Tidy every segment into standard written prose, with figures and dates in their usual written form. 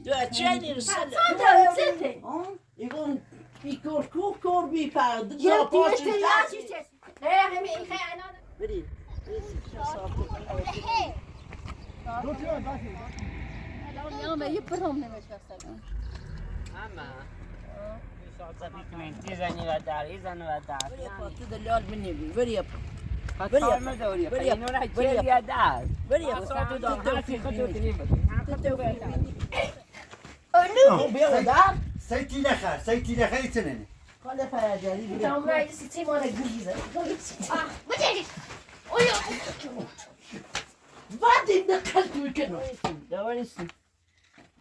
Du känner selv. Igon pikor kokor bi pa. Ja, die is de Beri. Ja, maar je brom نمیشه مثلا. اما زنی و داری زن و داری تو دلال منی بی. بری. حتی ما دوری اینو را چه یادار بری. تو داری بیا دار. سيتي لخا يتنني خاله پیاجری بری. Tamam, maar je ziet helemaal een griezen. Wat zeg je? Wat in de kalt کنه.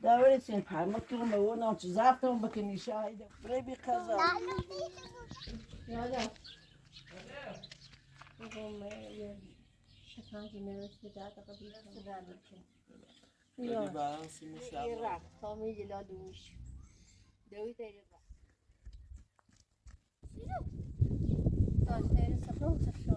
داوریسین پرمک رو مون چه زفتم بکنی شاهد. بری بی قضا. Ja. شطرنجی نوشته در قبیل صدا میکنه. یا. تامی جلال دوش. دوی تیره با. تاج تیره سفره و سفره.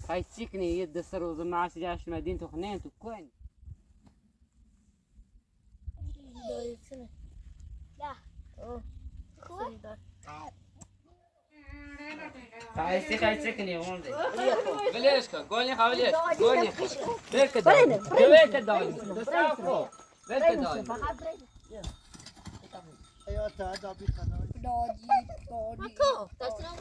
هاي تسيكني يد السروز ما عادش جاش مدينة خنين تكون هاي تسيكني وندي بليش قولي خالي قولي بيك داي بيك داي تسافو بيك داي حياته هذا بيخنا ماكو تسرع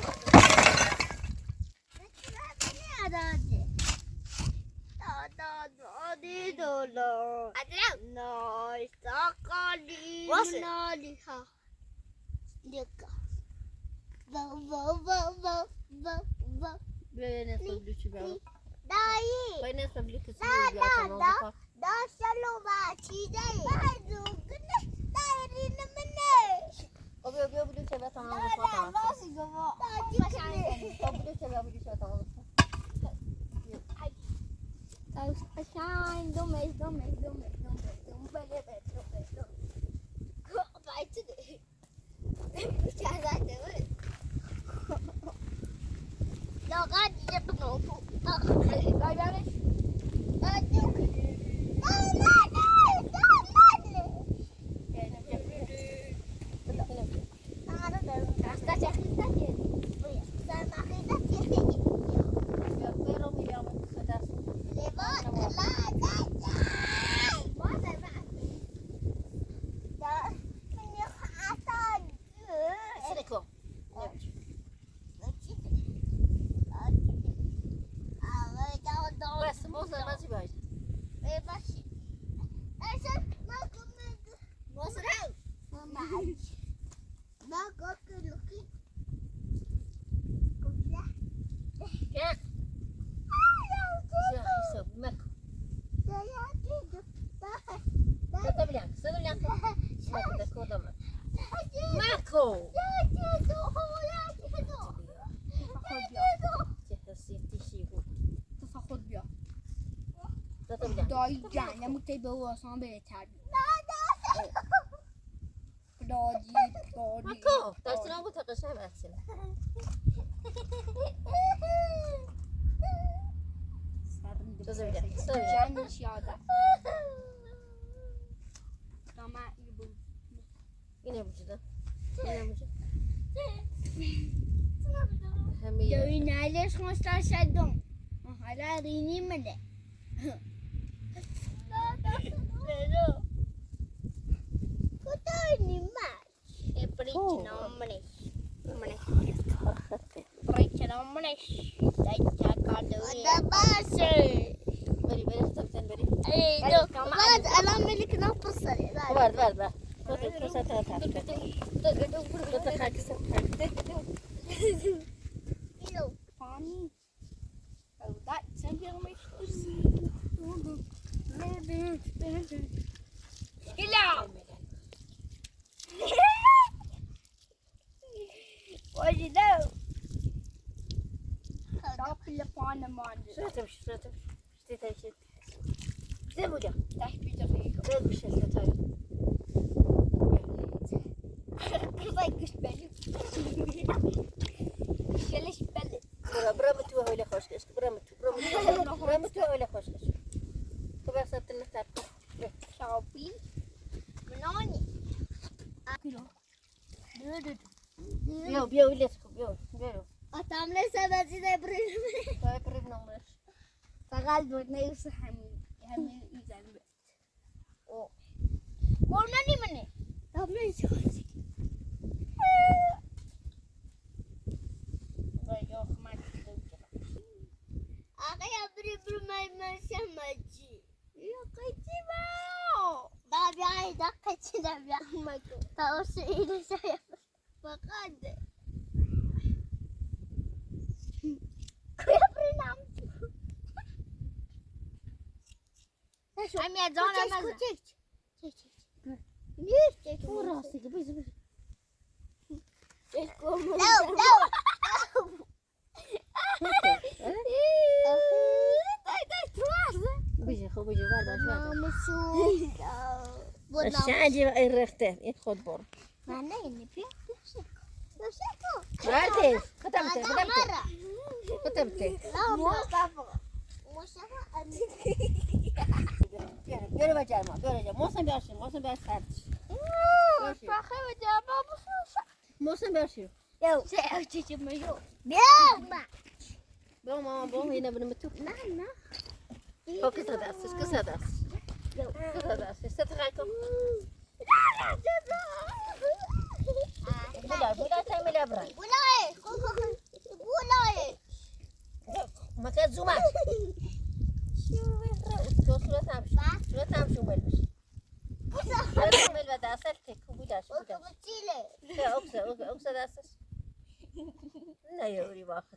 دایی جهنمو که به واسان بهتر دادی ماکو داشتی نبود تا قشنگ بحثی جنش یادم اینه بوده دوی نالش خوشتر شدم حالا رینی مده کتایی ماش پریچنام منش دایتا کادوی باشه بری سبتن بری بعد الان ملك نفصل بعد Funny. Oh, that's a little bit. Hello. What do you know? أكل فانا ما عندي شو تمشي شتي تمشي زي بوجا تحبي دقيقة زي بوشة ستاي كيف بالي شلش بالي برامتو هوي لخوش برامتو هوي لخوش كبر صرت النتاع شعبي مناني أكله بيو ليسكو بيو أتعمل سبزي ده بريم طيب بريم نمرش فقال بدنا يصح هم يزعل أو قولني مني طب ليش هذي رايح ما أخي أبري ما سمجي يا قتي ما بابي عايز دقتي دابي أحمد توصيلي سيف فقد I'm ya John ليش وراسك بيز بيجي خو بيجي بعد شوية الشعجي الرختين يدخل بور معناه إني في بعدين كتبتي لا مصطفى بيرو بجامع موسم بيرساتش فاخي وجابه موسم بيرشيو يو سأوتي ميو بيوم بوم هنا بنمتو نعم هو كسر داس استتخاكم بولا تعمل أبرد بولاي ما كان زومات شو تمشي ملبس ملبس داسلتك بوداش لا أقصى داسس لا يوري باخت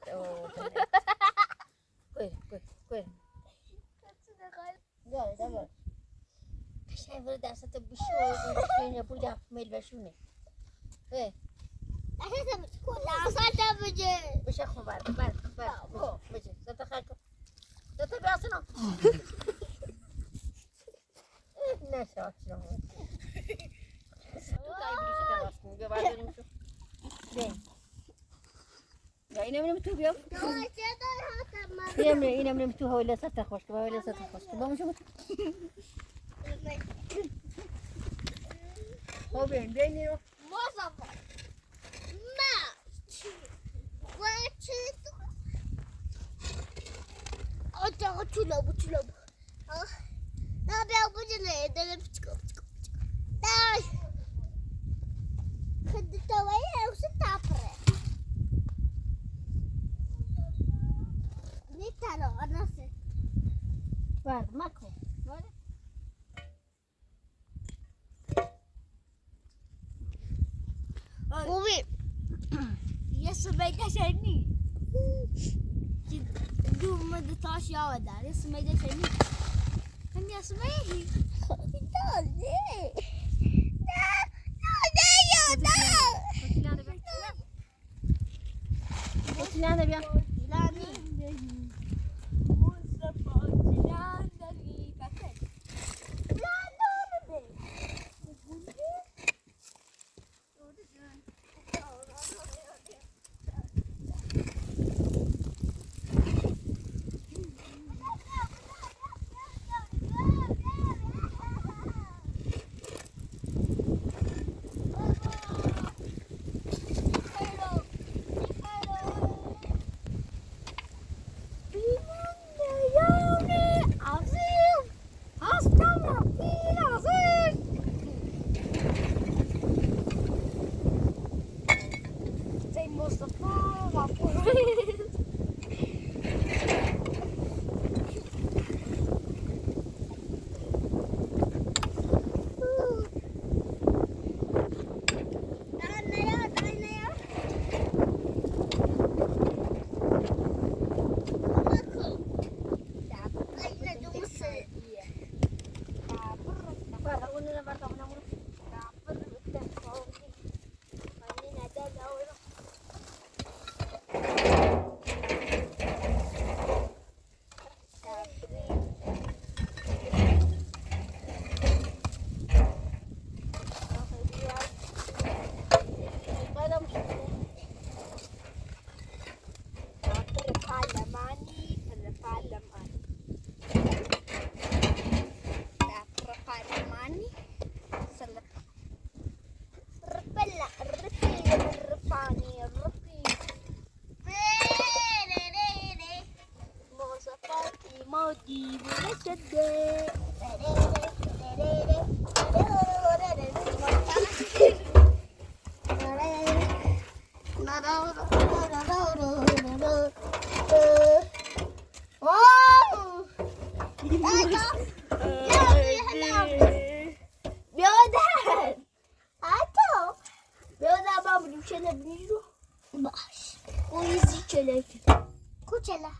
كويس دار شايف داسة بشو يا بودا ملبسوني إيه بش أخو بعد بجي ستخاكم تتبع صنع الناس شلون ina من متوب يوم ina من متوب ولا ستخوش بام شو هو بين ماكو يسمى شني دو مدتاش يا ودار يسمى شني كم يسمى باش ويزي كلك كوتشلا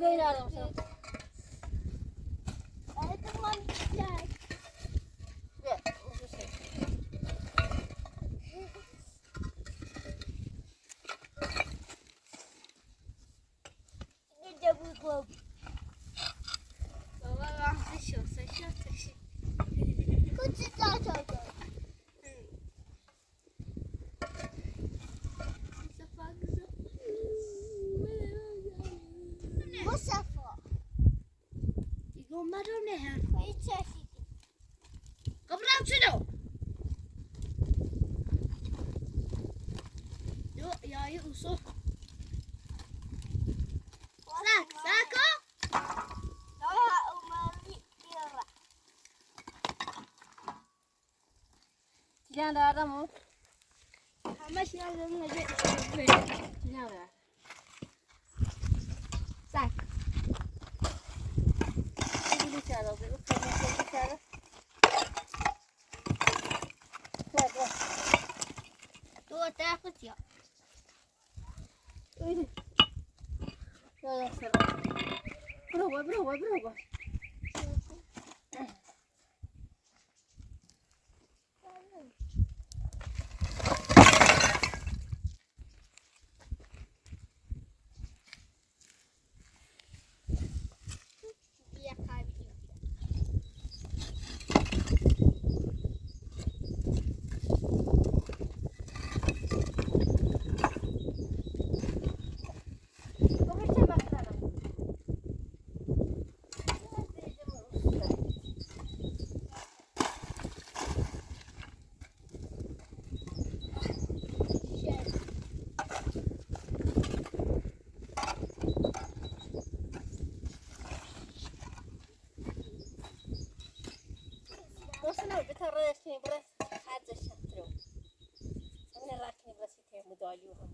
Böyle adam sen. خوب بابا وقتی شد تشی کچی تا مصطفى يقول مرة نهر ويتشافي قبل شنو يا يوسف ساكو لا أمري يرى Jangan ada mu. ماشي هذا من جاي Jangan ada. ساك Ini cara, ini cara. Tuh. تو تاخذ يا Ini. Ya, seru. Berubah. يا حبيبي Kamu coba ke dalam. وصلنا بترشني برس حاجة شطرو. أنا راكني برس كي مداليوهم.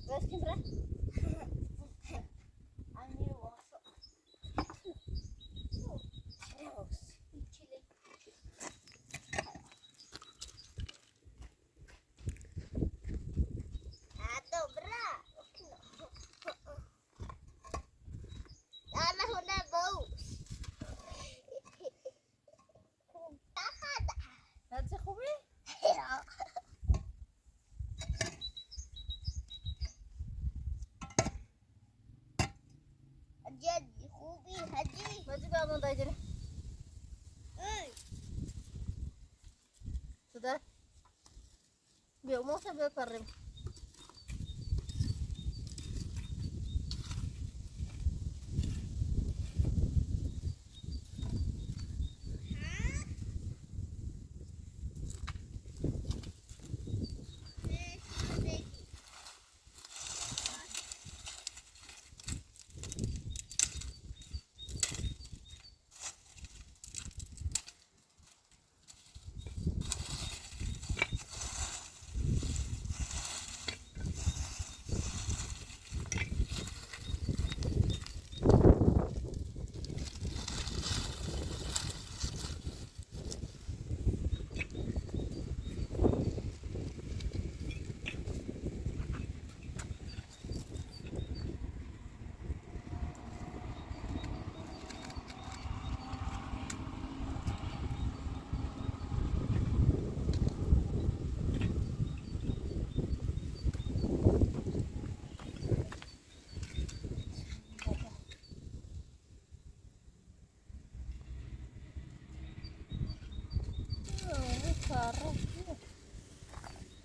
برس كم برس؟ عمي واصل أنا هنا بوس هذا خوبي؟ جدي خوبي هدي ما تبي أظن دايجري. Sudah. Biar mau sambil parim.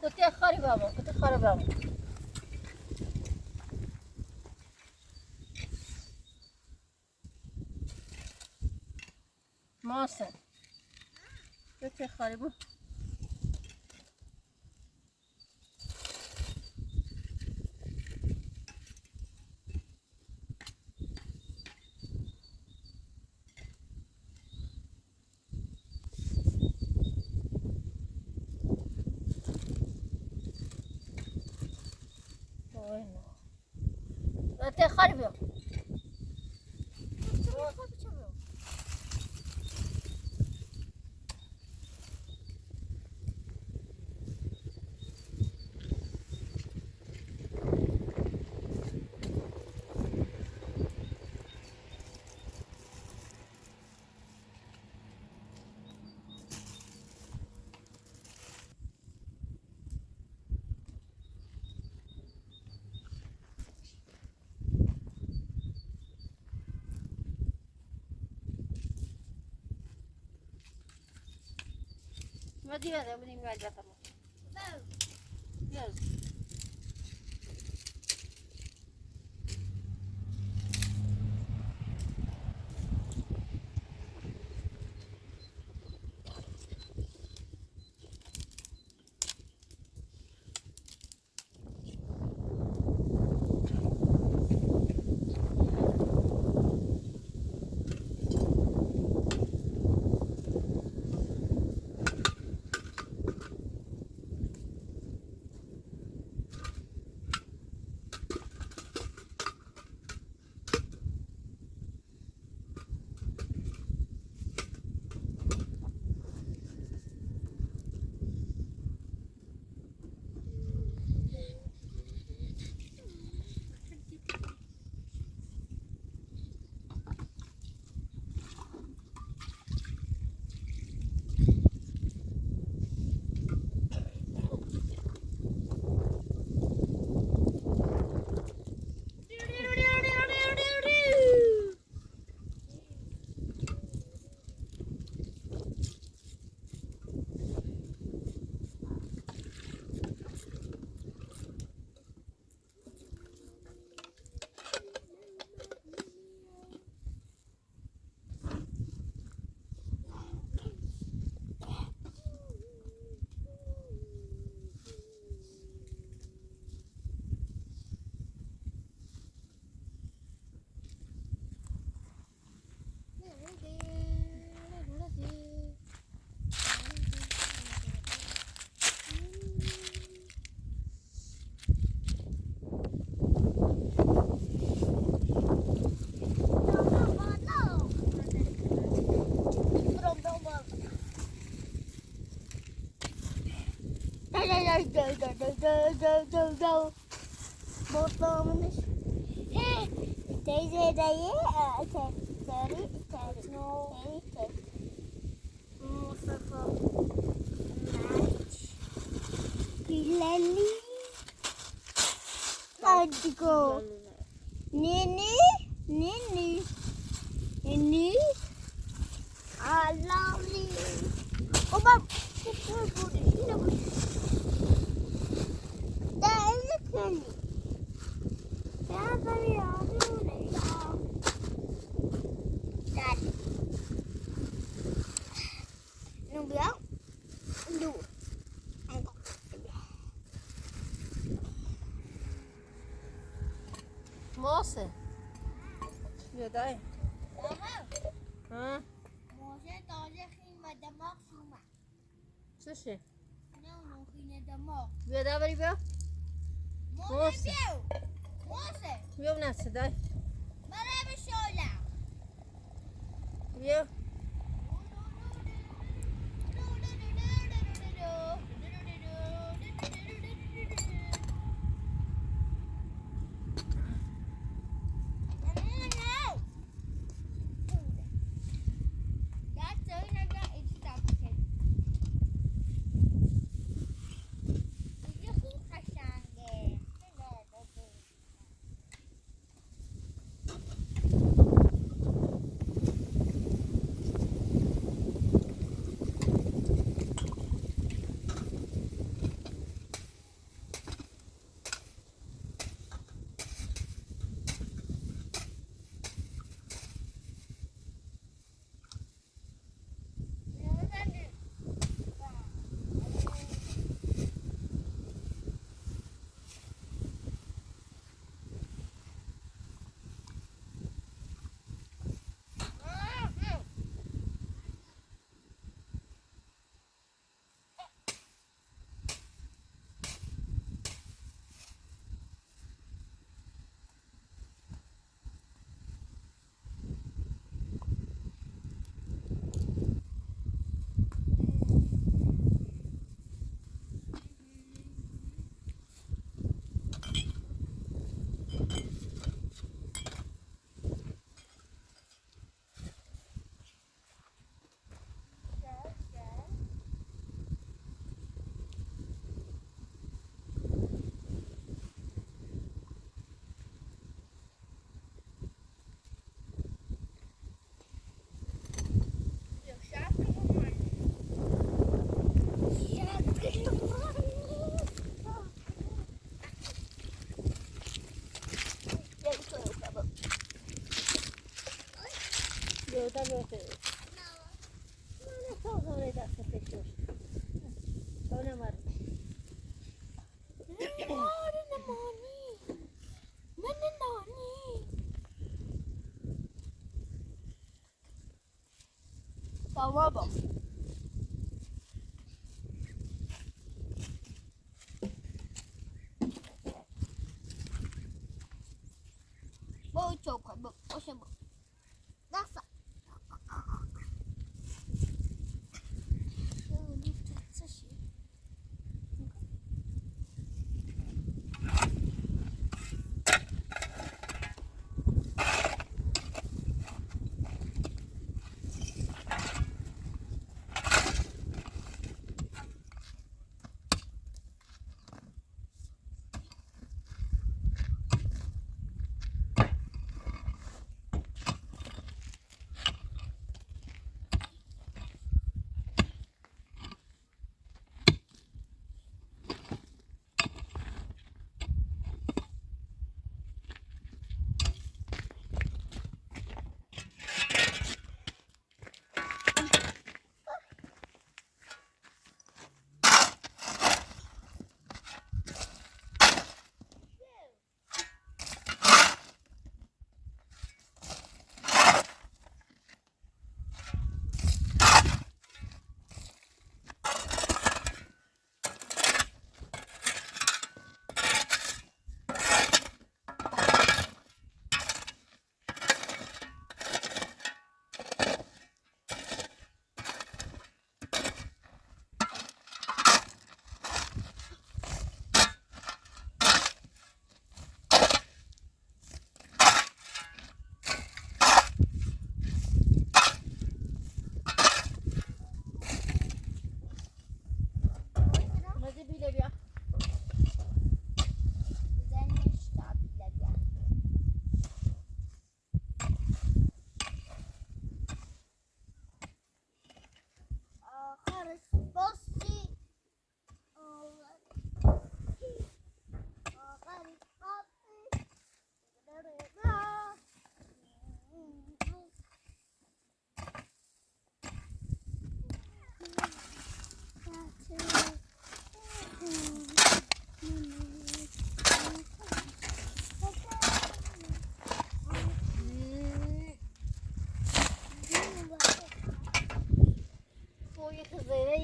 Kuti khari babo. Masa. Kuti khari bu. Kuti khari bu. ما دي هذا بدي ما جات يلا Bortlamanış. Teyze dayı, teri, Mustafa, Mert, Hilali, Adiko, Nini, Alali. Baba, yine bu. Nani? Siapa ya? Dad. Nubia. Du. Moça. Verdade? Może to, że chyba damok suma. Co się? No, chyba damok. Verdade, Maribel? Może biał. Może. Viu, Nessa? Dai. Marabı şöyle. Viu? بوده بیاته من تازه دست پیشوش چونه مرد بابا بابا چوب بابا باشه بابا دست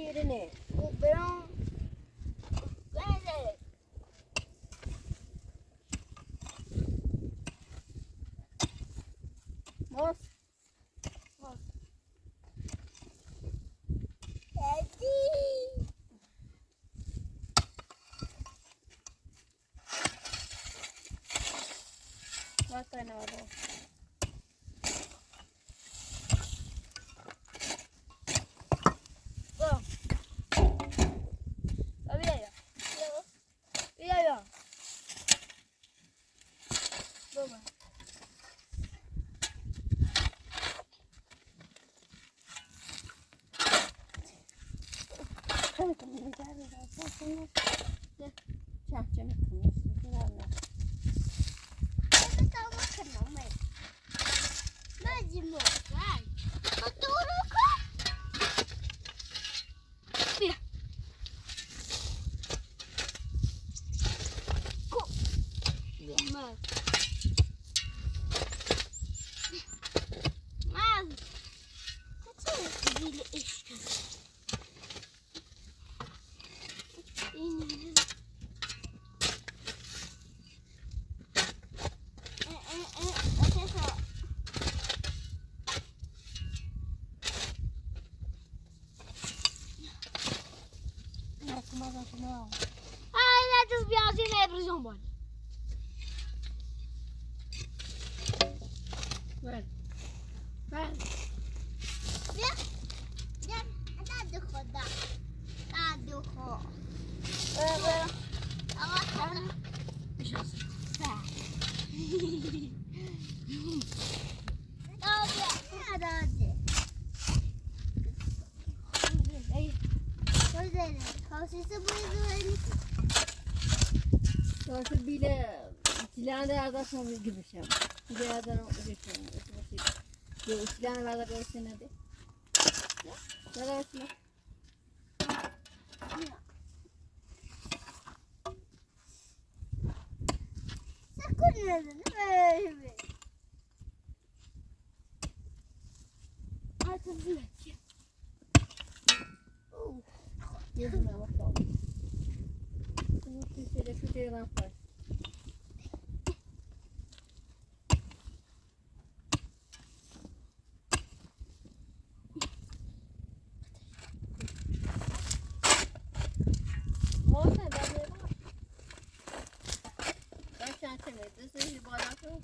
yerine. Ben de Mos. Basta nada. Ai, let us be out in every someone. Well. Sonra bile silahını ardasına gibi şey. Bir yerden geçiyorum. Silahını ver de görsün hadi. Ver örsün. Sakın nedeni böyle. Artık bir Yüzüme bakalım. Bunu şöyle şuraya koy. Olsun ben de var. Ben şansımı düzgün bir bırakıyorum.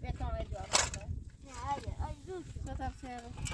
Beton ediyorum. hayır, ay dur. Fotoğraf çekelim.